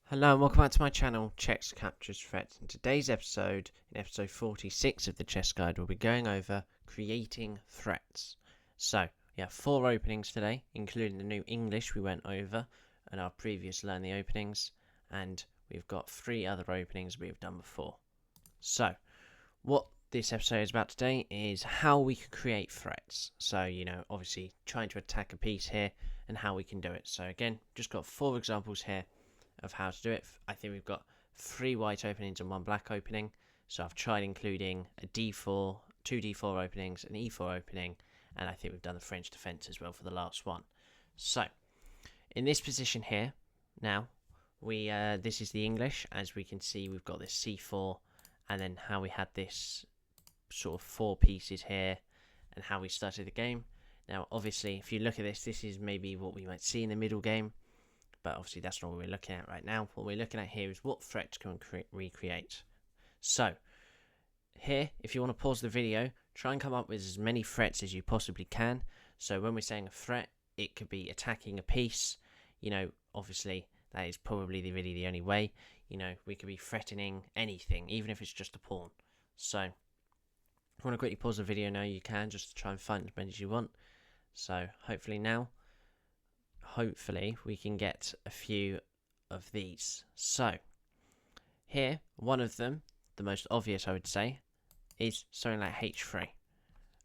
Hello and welcome back to my channel, Chess Captures Threats. In today's episode, in episode 46 of the Chess Guide, we'll be going over creating threats. So, we have 4 openings today, including the new English we went over and our previous Learn the Openings, and we've got 3 other openings we've done before. So, what this episode is about today is how we can create threats. So, obviously trying to attack a piece here and how we can do it. So again, just got 4 examples here of how to do it. I think we've got 3 white openings and 1 black opening. So I've tried including a d4, 2 d4 openings, an e4 opening, and I think we've done the French defense as well for the last one. So in this position here, now we this is the English. As we can see, we've got this c4, and then how we had this sort of 4 pieces here, and how we started the game. Now, obviously, if you look at this, this is maybe what we might see in the middle game. But obviously that's not what we're looking at right now. What we're looking at here is what threats can we recreate. So, here, if you want to pause the video, try and come up with as many threats as you possibly can. So when we're saying a threat, it could be attacking a piece. Obviously that is probably really the only way. We could be threatening anything, even if it's just a pawn. So, if you want to quickly pause the video now, you can, just to try and find as many as you want. So, hopefully we can get a few of these. So, here, one of them, the most obvious I would say, is something like h3.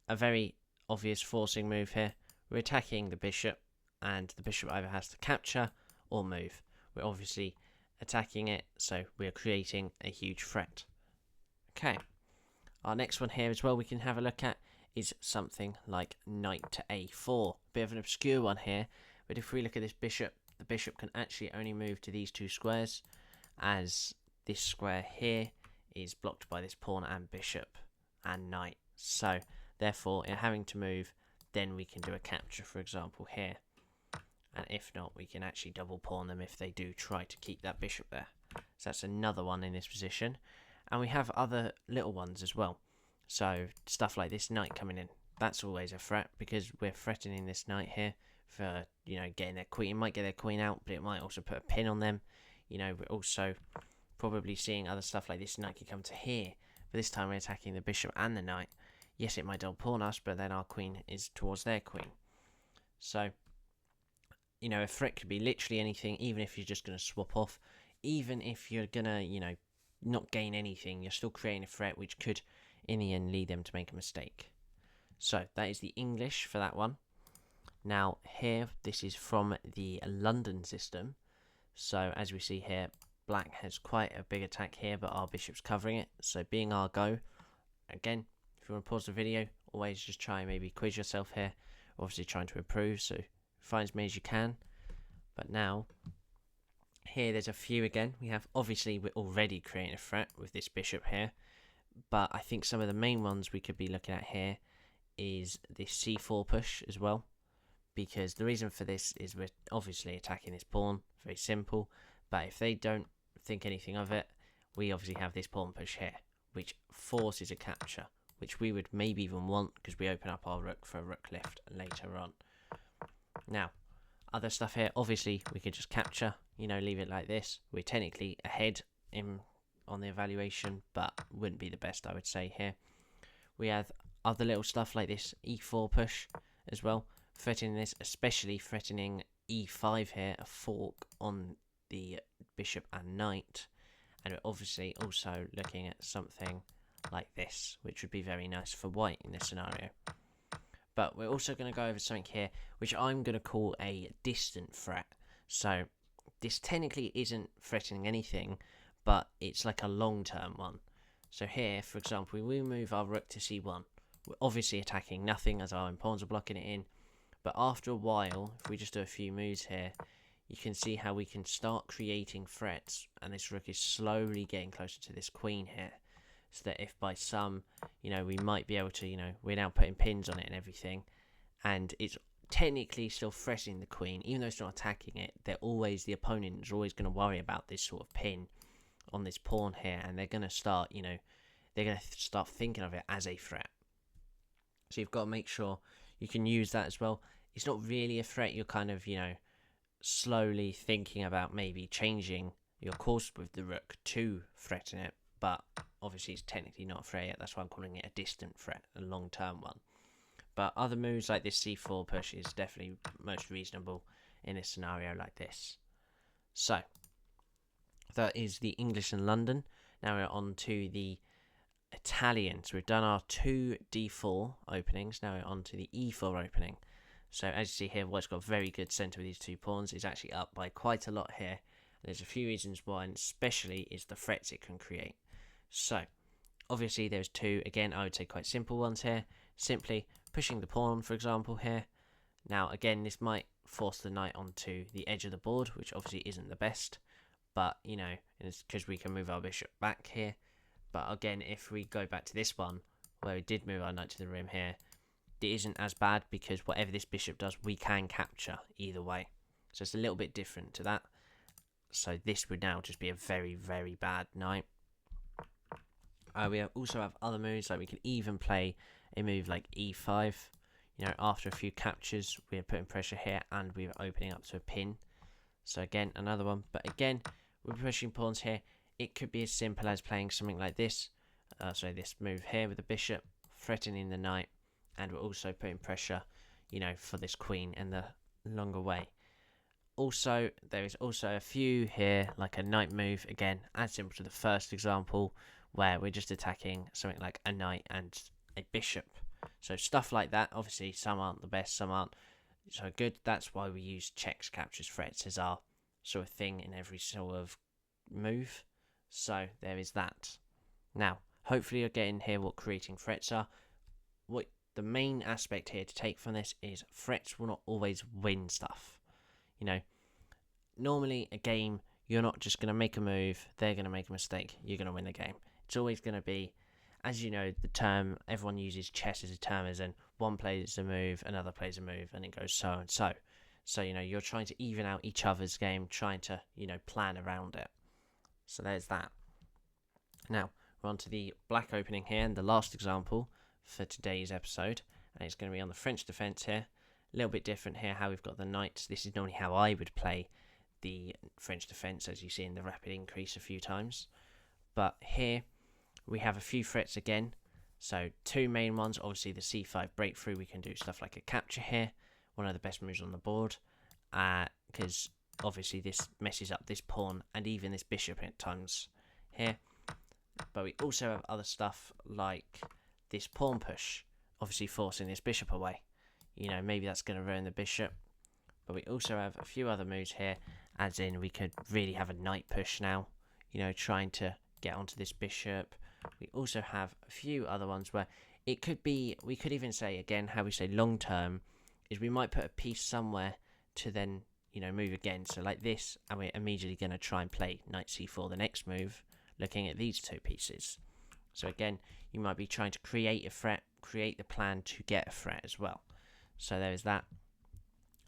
A very obvious forcing move here. We're attacking the bishop, and the bishop either has to capture or move. We're obviously attacking it, so we're creating a huge threat. Okay, our next one here as well we can have a look at is something like knight to a4. Bit of an obscure one here. But if we look at this bishop, the bishop can actually only move to these 2 squares, as this square here is blocked by this pawn and bishop and knight. So, therefore, in having to move, then we can do a capture, for example, here. And if not, we can actually double pawn them if they do try to keep that bishop there. So that's another one in this position. And we have other little ones as well. So, stuff like this knight coming in. That's always a threat, because we're threatening this knight here for getting their queen. It might get their queen out, but it might also put a pin on them. We're also probably seeing other stuff like this knight can come to here, but this time we're attacking the bishop and the knight. Yes, it might double pawn us, but then our queen is towards their queen. So a threat could be literally anything, even if you're just going to swap off, even if you're going to not gain anything, you're still creating a threat which could in the end lead them to make a mistake. So that is the English for that one. Now here, this is from the London system. So as we see here, black has quite a big attack here, but our bishop's covering it. So being our go, again, if you want to pause the video, always just try and maybe quiz yourself here. Obviously trying to improve, so find as many as you can. But now, here there's a few again. We're already creating a threat with this bishop here. But I think some of the main ones we could be looking at here is this c4 push as well. Because the reason for this is we're obviously attacking this pawn, very simple, but if they don't think anything of it, we obviously have this pawn push here, which forces a capture, which we would maybe even want because we open up our rook for a rook lift later on. Now, other stuff here, obviously we could just capture, leave it like this. We're technically ahead on the evaluation, but wouldn't be the best, I would say, here. We have other little stuff like this e4 push as well. Threatening this, especially threatening e5 here, a fork on the bishop and knight. And we're obviously also looking at something like this, which would be very nice for white in this scenario. But we're also going to go over something here, which I'm going to call a distant threat. So this technically isn't threatening anything, but it's like a long-term one. So here, for example, we move our rook to c1. We're obviously attacking nothing as our own pawns are blocking it in. But after a while, if we just do a few moves here, you can see how we can start creating threats. And this rook is slowly getting closer to this queen here. So that if by some, we might be able to, we're now putting pins on it and everything. And it's technically still threatening the queen. Even though it's not attacking it, the opponent is always going to worry about this sort of pin on this pawn here. And they're going to start, thinking of it as a threat. So you've got to make sure you can use that as well. It's not really a threat. You're kind of, slowly thinking about maybe changing Of course, with the rook to threaten it, but obviously it's technically not a threat yet. That's why I'm calling it a distant threat, a long-term one. But other moves like this c4 push is definitely most reasonable in a scenario like this. So, that is the English and London. Now we're on to the Italians. We've done our 2 d4 openings. Now we're on to the e4 opening. So as you see here, white's got a very good centre with these 2 pawns. It's actually up by quite a lot here. There's a few reasons why, and especially is the threats it can create. So, obviously there's 2, again, I would say quite simple ones here. Simply pushing the pawn, for example, here. Now, again, this might force the knight onto the edge of the board, which obviously isn't the best. But, you know, it's because we can move our bishop back here. But again, if we go back to this one, where we did move our knight to the rim here, it isn't as bad because whatever this bishop does, we can capture either way. So it's a little bit different to that. So this would now just be a very, very bad knight. We also have other moves, like we can even play a move like e5. You know, after a few captures, we are putting pressure here and we're opening up to a pin. So again, another one. But again, we're pushing pawns here. It could be as simple as playing something like this. So this move here with the bishop, threatening the knight. And we're also putting pressure, you know, for this queen and the longer way. Also, there is also a few here, like a knight move, again, as simple to the first example, where we're just attacking something like a knight and a bishop. So stuff like that, obviously some aren't the best, some aren't so good. That's why we use checks, captures, threats as our sort of thing in every sort of move. So there is that. Now, hopefully you're getting here what creating threats are. What the main aspect here to take from this is threats will not always win stuff. You know, normally a game, you're not just going to make a move, they're going to make a mistake, you're going to win the game. It's always going to be, as you know, the term, everyone uses chess as a term, as in one plays a move, another plays a move, and it goes so and so. So, you know, you're trying to even out each other's game, trying to, you know, plan around it. So there's that. Now, we're on to the black opening here, and the last example for today's episode, and it's going to be on the French defence here. A little bit different here how we've got the knights. This is normally how I would play the French defence, as you see in the rapid increase a few times. But here we have a few threats again. So 2 main ones, obviously the c5 breakthrough. We can do stuff like a capture here, one of the best moves on the board, because obviously this messes up this pawn and even this bishop at times here. But we also have other stuff like this pawn push, obviously forcing this bishop away. You know, maybe that's going to ruin the bishop. But we also have a few other moves here, as in we could really have a knight push now, you know, trying to get onto this bishop. We also have a few other ones where it could be, we could even say, again, how we say long term, is we might put a piece somewhere to then, you know, move again. So like this, and we're immediately going to try and play knight c4 the next move, looking at these 2 pieces. So again, you might be trying to create a threat, create the plan to get a threat as well. So there is that.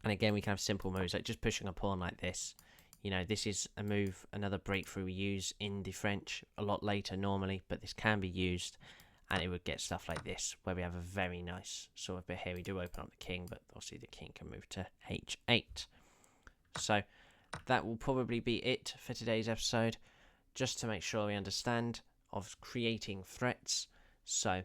And again, we can have simple moves like just pushing a pawn like this. You know, this is a move, another breakthrough we use in the French a lot later normally, but this can be used, and it would get stuff like this, where we have a very nice sort of bit here. We do open up the king, but obviously the king can move to h8. So that will probably be it for today's episode, just to make sure we understand of creating threats. So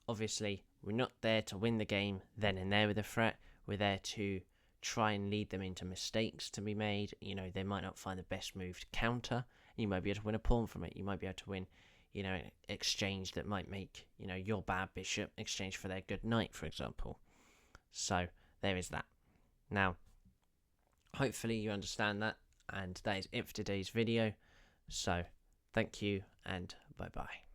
obviously we're not there to win the game then and there with a threat. We're there to try and lead them into mistakes to be made. You know, they might not find the best move to counter. You might be able to win a pawn from it. You might be able to win, you know, an exchange that might make, you know, your bad bishop exchange for their good knight, for example. So there is that. Now, hopefully you understand that, and that is it for today's video. So thank you, and bye bye.